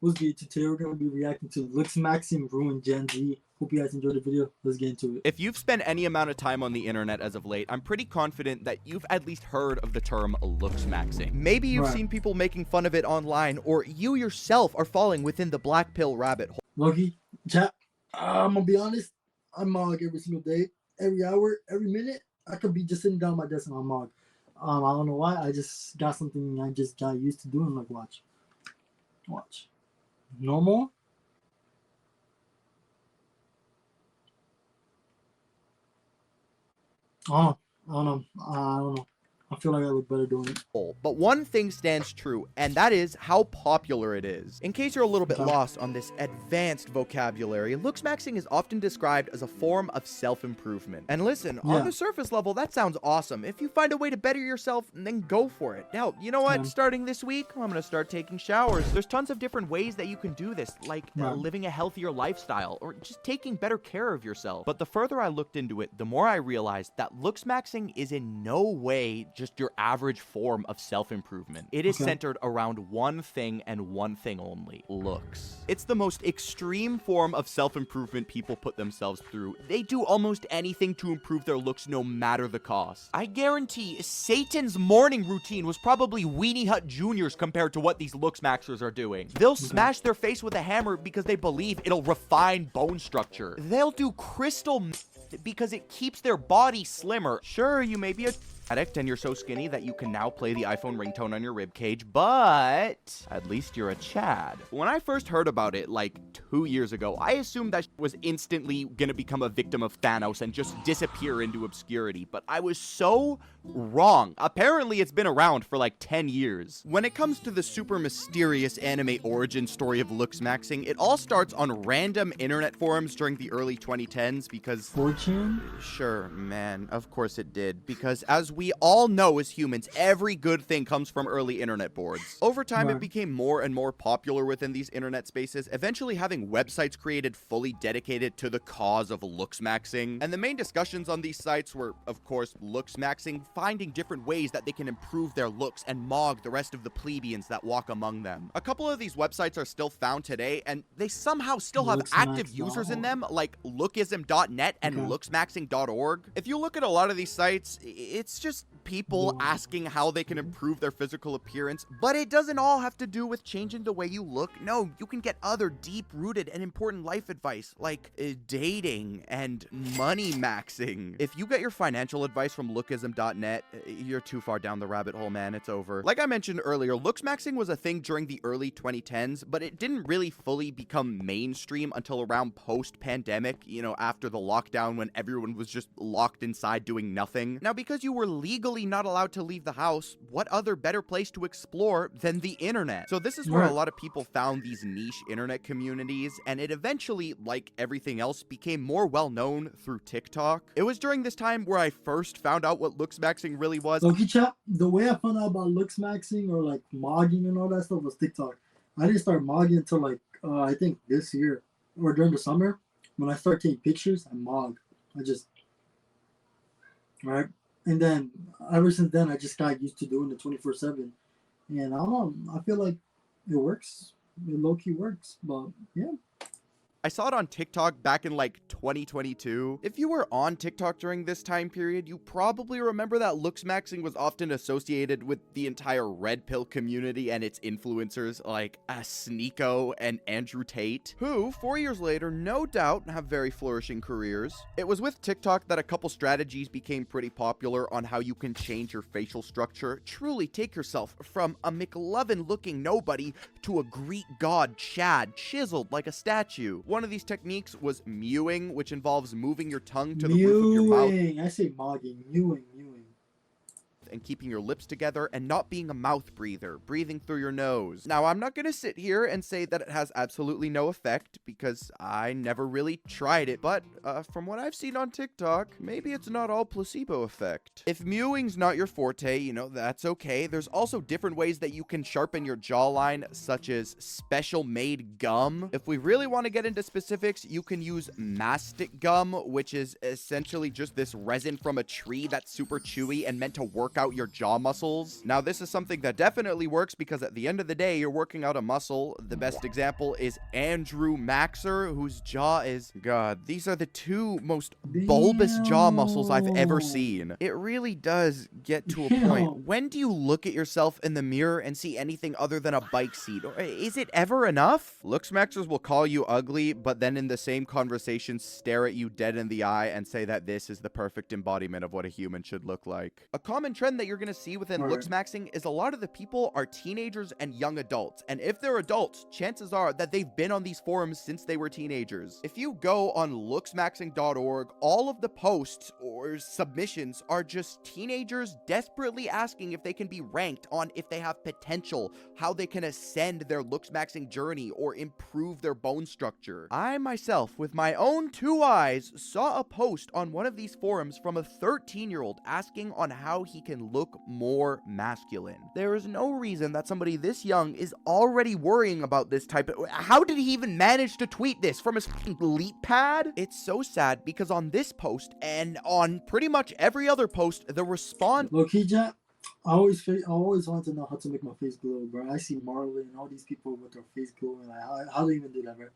What's good? Today we're going to be reacting to Looksmaxxing Ruining Gen Z. Hope you guys enjoyed the video. Let's get into it. If you've spent any amount of time on the internet as of late, I'm pretty confident that you've at least heard of the term looksmaxxing. Maybe you've seen people making fun of it online, or you yourself are falling within the black pill rabbit hole. Loki, chat, I'm going to be honest. I mog every single day, every hour, every minute. I could be just sitting down at my desk and I mog. I don't know why. I just got something I just got used to doing. Like, watch. Normal. I don't know. I feel like I look better doing it. But one thing stands true, and that is how popular it is. In case you're a little bit lost on this advanced vocabulary, looksmaxxing is often described as a form of self-improvement. And listen, on the surface level, that sounds awesome. If you find a way to better yourself, then go for it. Now, you know what? Starting this week, I'm gonna start taking showers. There's tons of different ways that you can do this, like living a healthier lifestyle, or just taking better care of yourself. But the further I looked into it, the more I realized that looksmaxxing is in no way just your average form of self-improvement. It is centered around one thing and one thing only: looks. It's the most extreme form of self-improvement people put themselves through. They do almost anything to improve their looks no matter the cost. I guarantee Satan's morning routine was probably Weenie Hut Jr.'s compared to what these looksmaxers are doing. They'll smash their face with a hammer because they believe it'll refine bone structure. They'll do crystal because it keeps their body slimmer. Sure, you may be a addict and you're so skinny that you can now play the iPhone ringtone on your ribcage, but at least you're a Chad. When I first heard about it like 2 years ago, I assumed that was instantly gonna become a victim of Thanos and just disappear into obscurity, but I was so wrong. Apparently it's been around for like 10 years. When it comes to the super mysterious anime origin story of looksmaxxing, it all starts on random internet forums during the early 2010s because... 4chan? Sure, man, of course it did, because as we all know as humans, every good thing comes from early internet boards. Over time, it became more and more popular within these internet spaces, eventually having websites created fully dedicated to the cause of looksmaxxing. And the main discussions on these sites were, of course, looksmaxxing, finding different ways that they can improve their looks and mog the rest of the plebeians that walk among them. A couple of these websites are still found today, and they somehow still have active users in them, like lookism.net and looksmaxxing.org. If you look at a lot of these sites, it's just people asking how they can improve their physical appearance, but it doesn't all have to do with changing the way you look. No, you can get other deep-rooted and important life advice, like dating and money maxing. If you get your financial advice from lookism.net, you're too far down the rabbit hole, man. It's over. Like I mentioned earlier, looksmaxxing was a thing during the early 2010s, but it didn't really fully become mainstream until around post-pandemic, you know, after the lockdown when everyone was just locked inside doing nothing. Now, because you were legally not allowed to leave the house, what other better place to explore than the internet? So this is where a lot of people found these niche internet communities, and it eventually, like everything else, became more well-known through TikTok. It was during this time where I first found out what looksmaxxing really was. Loki chat, the way I found out about looksmaxxing or like mogging and all that stuff was TikTok. I didn't start mogging until like, I think this year or during the summer. When I start taking pictures, I mog. Right? And then ever since then, I just got used to doing it 24/7. And I don't know, I feel like it works. It low-key works, but yeah. I saw it on TikTok back in like 2022. If you were on TikTok during this time period, you probably remember that looksmaxxing was often associated with the entire red pill community and its influencers like Sneeko and Andrew Tate, who 4 years later no doubt have very flourishing careers. It was with TikTok that a couple strategies became pretty popular on how you can change your facial structure, truly take yourself from a McLovin looking nobody to a Greek god Chad, chiseled like a statue. One of these techniques was mewing, which involves moving your tongue to the roof of your mouth. I say mogging, mewing. And keeping your lips together and not being a mouth breather, breathing through your nose. Now, I'm not gonna sit here and say that it has absolutely no effect because I never really tried it, but from what I've seen on TikTok, maybe it's not all placebo effect. If mewing's not your forte, you know, that's okay. There's also different ways that you can sharpen your jawline, such as special made gum. If we really want to get into specifics, you can use mastic gum, which is essentially just this resin from a tree that's super chewy and meant to work out your jaw muscles. Now, this is something that definitely works because at the end of the day, you're working out a muscle. The best example is Andrew Maxer, whose jaw is, God, these are the two most bulbous jaw muscles I've ever seen. It really does get to a point. When do you look at yourself in the mirror and see anything other than a bike seat? Or is it ever enough? Looksmaxxers will call you ugly, but then in the same conversation stare at you dead in the eye and say that this is the perfect embodiment of what a human should look like. A common trend that you're gonna see within Looksmaxxing is a lot of the people are teenagers and young adults, and if they're adults, chances are that they've been on these forums since they were teenagers. If you go on looksmaxxing.org, all of the posts or submissions are just teenagers desperately asking if they can be ranked on if they have potential, how they can ascend their Looksmaxxing journey or improve their bone structure. I myself, with my own 2 eyes, saw a post on one of these forums from a 13-year-old asking on how he can look more masculine. There is no reason that somebody this young is already worrying about this type of... How did he even manage to tweet this from his leap pad? It's so sad because on this post and on pretty much every other post, the response... Low-key, Jack, I always wanted to know how to make my face glow, bro. I see Marlon and all these people with their face glowing. Like, how do you even do that, bro?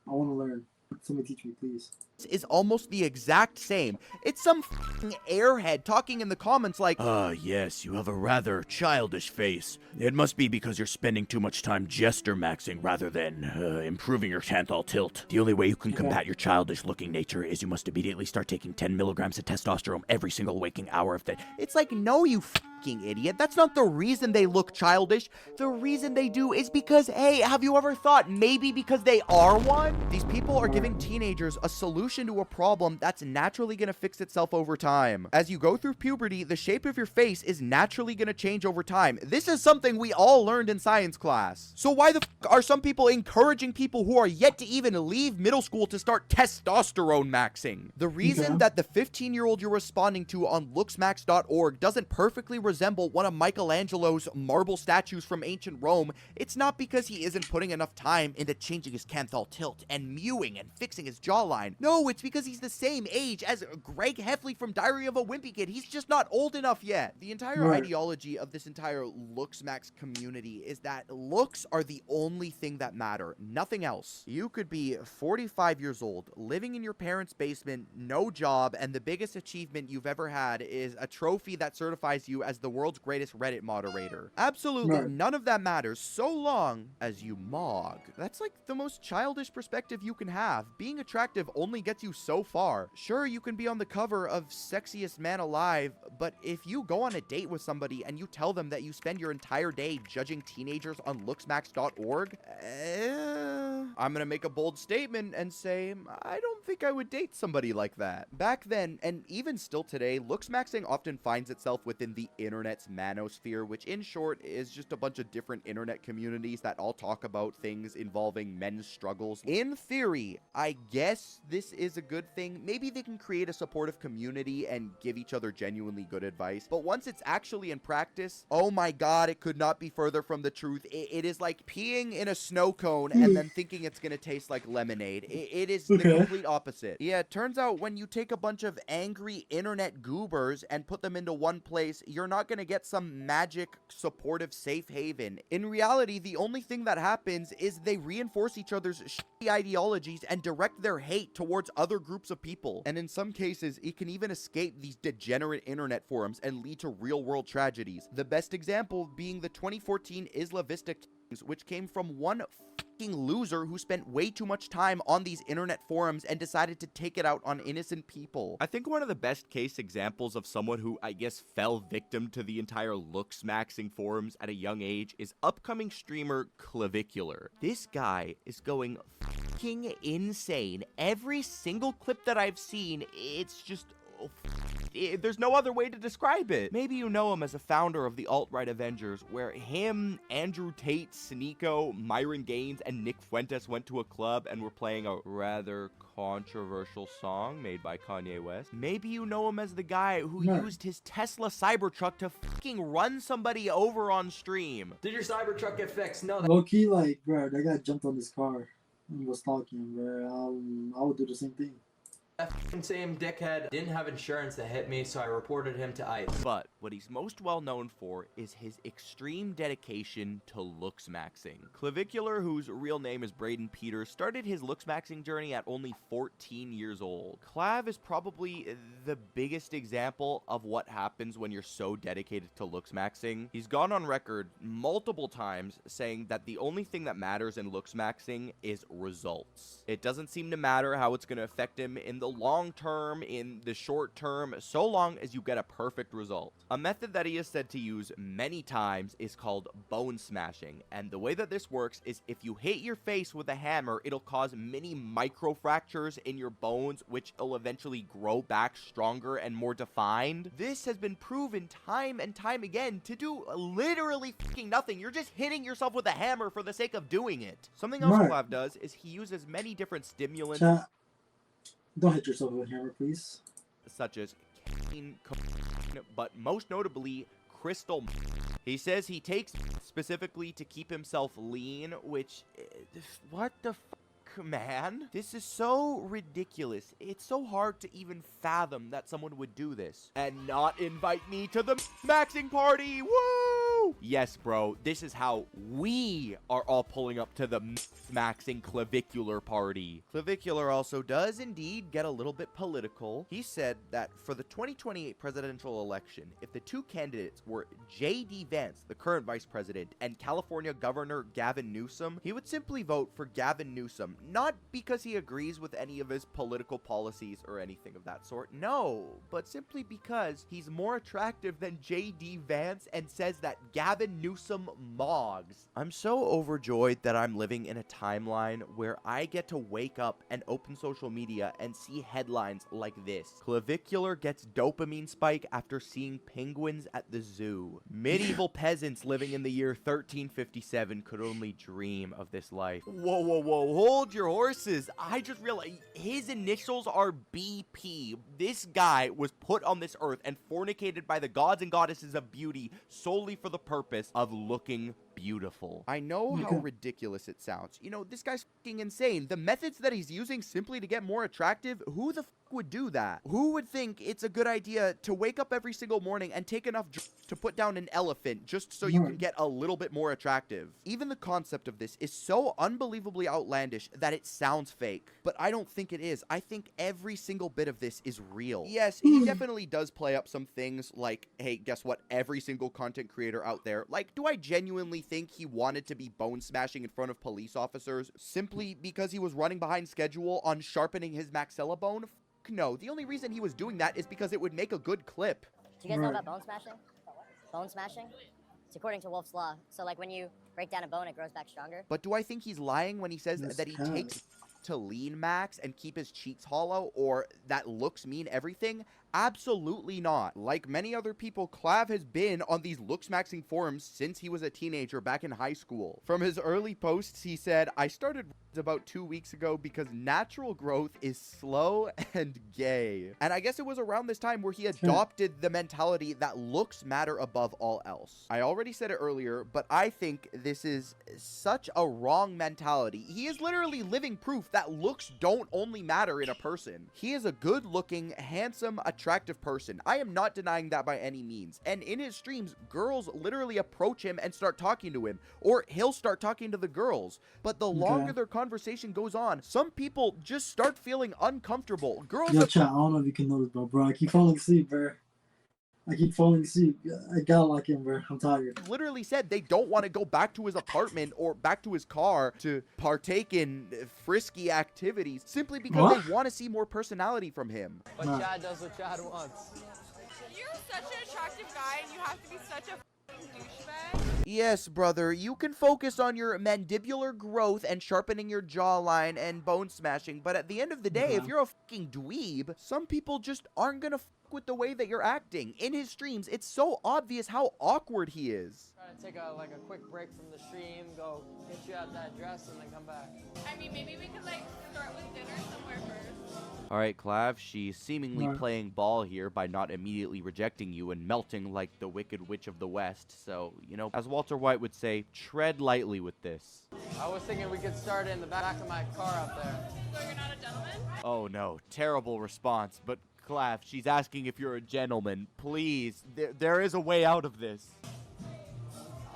I want to learn. Somebody teach me, please. Is almost the exact same. It's some f***ing airhead talking in the comments like, yes, you have a rather childish face. It must be because you're spending too much time jester maxing rather than improving your canthal tilt. The only way you can combat your childish looking nature is you must immediately start taking 10 milligrams of testosterone every single waking hour of the... It's like, no, you f***ing idiot. That's not the reason they look childish. The reason they do is because, hey, have you ever thought maybe because they are one? These people are giving teenagers a solution to a problem that's naturally gonna fix itself over time. As you go through puberty, the shape of your face is naturally gonna change over time. This is something we all learned in science class. So why the f are some people encouraging people who are yet to even leave middle school to start testosterone maxing? The reason that the 15-year-old you're responding to on looksmax.org doesn't perfectly resemble one of Michelangelo's marble statues from ancient Rome, it's not because he isn't putting enough time into changing his canthal tilt and mewing and fixing his jawline. No, it's because he's the same age as Greg Heffley from Diary of a Wimpy Kid. He's just not old enough yet. The entire ideology of this entire Looksmax community is that looks are the only thing that matter, nothing else. You could be 45 years old, living in your parents' basement, no job, and the biggest achievement you've ever had is a trophy that certifies you as the world's greatest Reddit moderator. Absolutely none of that matters so long as you mog. That's like the most childish perspective you can have. Being attractive only gets you so far. Sure, you can be on the cover of Sexiest Man Alive, but if you go on a date with somebody and you tell them that you spend your entire day judging teenagers on looksmax.org, I'm gonna make a bold statement and say, I don't think I would date somebody like that. Back then, and even still today, looksmaxing often finds itself within the internet's manosphere, which in short is just a bunch of different internet communities that all talk about things involving men's struggles. In theory, I guess this is a good thing. Maybe they can create a supportive community and give each other genuinely good advice. But once it's actually in practice, oh my god, it could not be further from the truth. It is like peeing in a snow cone and then thinking it's gonna taste like lemonade. It is the complete opposite. Yeah, it turns out when you take a bunch of angry internet goobers and put them into one place, you're not gonna get some magic supportive safe haven. In reality, the only thing that happens is they reinforce each other's shitty ideologies and direct their hate towards other groups of people. And in some cases, it can even escape these degenerate internet forums and lead to real-world tragedies. The best example being the 2014 Isla Vista killings, which came from one fucking loser who spent way too much time on these internet forums and decided to take it out on innocent people. I think one of the best case examples of someone who, I guess, fell victim to the entire looksmaxing forums at a young age is upcoming streamer Clavicular. This guy is going fucking insane. Every single clip that I've seen, it's just... there's no other way to describe it. Maybe you know him as a founder of the alt-right Avengers, where him, Andrew Tate, Sneeko, Myron Gaines, and Nick Fuentes went to a club and were playing a rather controversial song made by Kanye West. Maybe you know him as the guy who used his Tesla Cybertruck to fucking run somebody over on stream. Did your Cybertruck get fixed? No. Low-key, like, bro, that guy jumped on this car and was talking, bro. I would do the same thing. That f***ing same dickhead didn't have insurance that hit me, so I reported him to ICE. But what he's most well known for is his extreme dedication to looksmaxing. Clavicular, whose real name is Braden Peters, started his looksmaxing journey at only 14 years old. Clav is probably the biggest example of what happens when you're so dedicated to looksmaxing. He's gone on record multiple times saying that the only thing that matters in looksmaxing is results. It doesn't seem to matter how it's going to affect him in the long term, in the short term, so long as you get a perfect result. A method that he is said to use many times is called bone smashing, and the way that this works is if you hit your face with a hammer, it'll cause mini micro fractures in your bones, which will eventually grow back stronger and more defined. This has been proven time and time again to do literally fucking nothing. You're just hitting yourself with a hammer for the sake of doing it. Something else Clav does is he uses many different stimulants. Don't hit yourself with a hammer, please. Such as caffeine, cocaine, but most notably crystal. He says he takes specifically to keep himself lean, which, what the fuck, man? This is so ridiculous. It's so hard to even fathom that someone would do this and not invite me to the maxing party. Woo! Yes, bro, this is how we are all pulling up to the maxing clavicular party. Clavicular also does indeed get a little bit political. He said that for the 2028 presidential election, if the two candidates were J.D. Vance, the current vice president, and California Governor Gavin Newsom, he would simply vote for Gavin Newsom, not because he agrees with any of his political policies or anything of that sort, no, but simply because he's more attractive than J.D. Vance and says that Gavin Newsom mogs. I'm so overjoyed that I'm living in a timeline where I get to wake up and open social media and see headlines like this. Clavicular gets dopamine spike after seeing penguins at the zoo. Medieval peasants living in the year 1357 could only dream of this life. Whoa, whoa, whoa, hold your horses. I just realized his initials are BP. This guy was put on this earth and fornicated by the gods and goddesses of beauty solely for the purpose of looking beautiful. I know how ridiculous it sounds. You know, this guy's fucking insane. The methods that he's using simply to get more attractive, who the fuck would do that? Who would think it's a good idea to wake up every single morning and take enough to put down an elephant just so you can get a little bit more attractive? Even the concept of this is so unbelievably outlandish that it sounds fake. But I don't think it is. I think every single bit of this is real. Yes, he definitely does play up some things like, hey, guess what? Every single content creator out there, like, do I genuinely think he wanted to be bone smashing in front of police officers simply because he was running behind schedule on sharpening his maxilla bone? No, the only reason he was doing that is because it would make a good clip. Do you guys know about bone smashing? Bone smashing? It's according to Wolf's Law. So like when you break down a bone, it grows back stronger. But do I think he's lying when he says that he takes to lean max and keep his cheeks hollow, or that looks mean everything? Absolutely not. Like many other people, Clav has been on these looksmaxing forums since he was a teenager back in high school. From his early posts, he said, I started about 2 weeks ago because natural growth is slow and gay. And I guess it was around this time where he adopted the mentality that looks matter above all else. I already said it earlier, but I think this is such a wrong mentality. He is literally living proof that looks don't only matter in a person. He is a good-looking, handsome, attractive person. I am not denying that by any means. And in his streams, girls literally approach him and start talking to him, or he'll start talking to the girls. But the longer their conversation goes on, some people just start feeling uncomfortable. Girls. Yo, chat, I don't know if you can notice, bro. I keep falling asleep, bro. I keep falling asleep. I gotta lock in, bro. I'm tired. Literally said they don't want to go back to his apartment or back to his car to partake in frisky activities simply because they want to see more personality from him. But Chad does what Chad wants. You're such an attractive guy and you have to be such a f***ing douchebag. Yes, brother, you can focus on your mandibular growth and sharpening your jawline and bone smashing, but at the end of the day, if you're a fucking dweeb, some people just aren't gonna with the way that you're acting. In his streams, it's so obvious how awkward he is. Trying to take a quick break from the stream, go get you out that dress and then come back. I mean, maybe we could like start with dinner somewhere first. All right, Clav, she's seemingly Alright. playing ball here by not immediately rejecting you and melting like the Wicked Witch of the West. So, you know, as Walter White would say, tread lightly with this. I was thinking we could start in the back of my car up there. So you're not a gentleman? Oh no, terrible response. But Clav, she's asking if you're a gentleman. Please, there is a way out of this.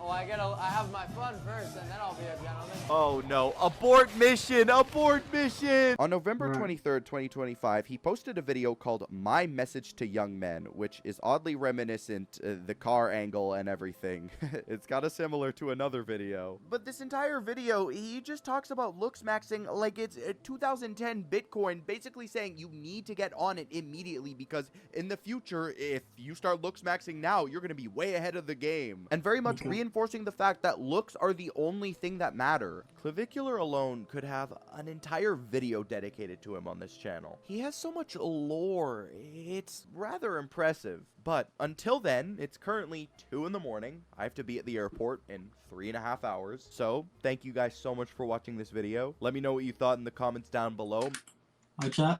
Oh, I have my fun first, and then I'll be a gentleman. Oh no, abort mission, abort mission! On November 23rd, 2025, he posted a video called My Message to Young Men, which is oddly reminiscent, the car angle and everything. It's kind of similar to another video. But this entire video, he just talks about Looksmaxxing like it's 2010 Bitcoin, basically saying you need to get on it immediately because in the future, if you start Looksmaxxing now, you're going to be way ahead of the game. And very much reinforcing the fact that looks are the only thing that matter. Clavicular alone could have an entire video dedicated to him on this channel. He has so much lore, it's rather impressive. But until then, it's currently 2 in the morning. I have to be at the airport in 3.5 hours. So thank you guys so much for watching this video. Let me know what you thought in the comments down below. Hi chat.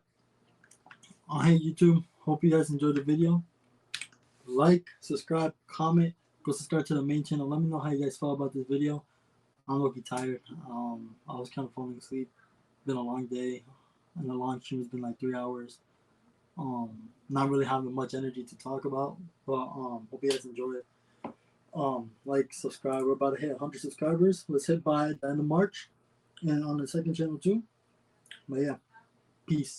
Hey YouTube. Hope you guys enjoyed the video. Like, subscribe, comment. Go subscribe to the main channel. Let me know how you guys felt about this video. I'm looking tired. I was kind of falling asleep. Been a long day, and the long stream has been like 3 hours. Not really having much energy to talk about, but hope you guys enjoy it. Like, subscribe. We're about to hit 100 subscribers. Let's hit by the end of March, and on the second channel too. But yeah, peace.